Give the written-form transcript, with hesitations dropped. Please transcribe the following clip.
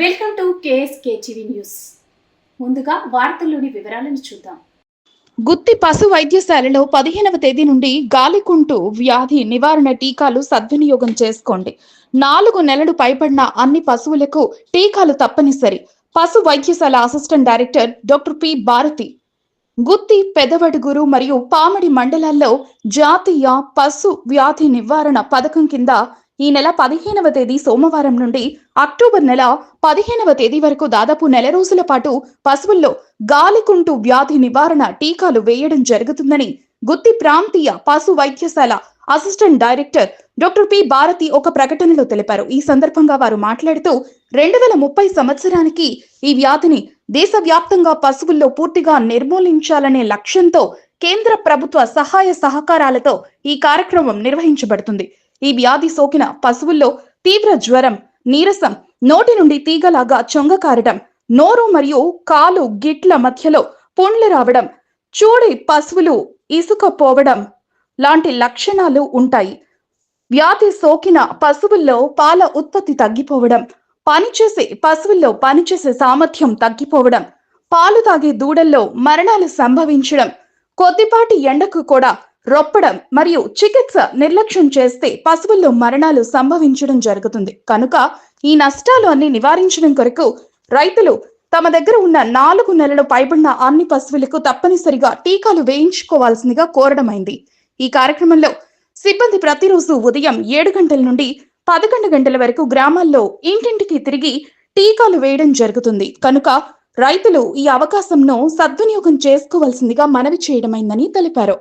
Welcome to KSK TV news. ముందుగా వార్తల్లోని వివరాలను చూద్దాం. గుత్తి పశు వైద్యశాలలో 15వ తేదీ నుండి గాలికుంటు వ్యాధి నివారణ టీకాలు సద్వినియోగం చేసుకోండి. 4 నెలలు పైబడిన అన్ని పశువులకు టీకాలు తప్పనిసరి. పశు వైద్యశాల assistant director doctor P Bharati. Gutti, Peddavadugur మరియు పామడి మండలాల్లో జాతీయ పశు వ్యాధి నివారణ పథకం కింద ఈ నెల 15వ తేదీ సోమవారం నుండి అక్టోబర్ నెల 15వ తేదీ వరకు దాదాపు నెల రోజుల పాటు పశువుల్లో గాలికుంటు వ్యాధి నివారణ టీకాలు వేయడం జరుగుతుందని గుత్తి ప్రాంతీయ పశు వైద్యశాల assistant director doctor P Bharathi ఒక ప్రకటనలో తెలిపారు. ఈ సందర్భంగా వారు మాట్లాడుతూ 2030 సంవత్సరానికి ఈ వ్యాధిని దేశవ్యాప్తంగా పశువుల్లో పూర్తిగా నిర్మూలించాలనే లక్ష్యంతో కేంద్ర ప్రభుత్వ సహాయ సహకారాలతో ఈ కార్యక్రమం నిర్వహించబడుతుంది. ఈ వ్యాధి సోకిన పశువుల్లో తీవ్ర జ్వరం, నీరసం, నోటి నుండి తీగలాగా చొంగ కారడం, నోరు మరియు కాలు గిట్ల మధ్యలో పుండ్లు రావడం, చూడి పశువులు ఇసుక పోవడం లాంటి లక్షణాలు ఉంటాయి. వ్యాధి సోకిన పశువుల్లో పాల ఉత్పత్తి తగ్గిపోవడం, పశువుల్లో పనిచేసే సామర్థ్యం తగ్గిపోవడం, పాలు తాగే దూడల్లో మరణాలు సంభవించడం, కొద్దిపాటి ఎండకు కూడా రొప్పడం మరియు చికిత్స నిర్లక్ష్యం చేస్తే పశువుల్లో మరణాలు సంభవించడం జరుగుతుంది. కనుక ఈ నష్టాలు అన్ని నివారించడం కొరకు రైతులు తమ దగ్గర ఉన్న 4 నెలలు పైబడిన అన్ని పశువులకు తప్పనిసరిగా టీకాలు వేయించుకోవాల్సిందిగా కోరడమైంది. ఈ కార్యక్రమంలో సిబ్బంది ప్రతిరోజు ఉదయం 7 గంటల నుండి 11 గంటల వరకు గ్రామాల్లో ఇంటింటికి తిరిగి టీకాలు వేయడం జరుగుతుంది. కనుక రైతులు ఈ అవకాశంను సద్వినియోగం చేసుకోవాల్సిందిగా మనవి చేయడమైందని తెలిపారు.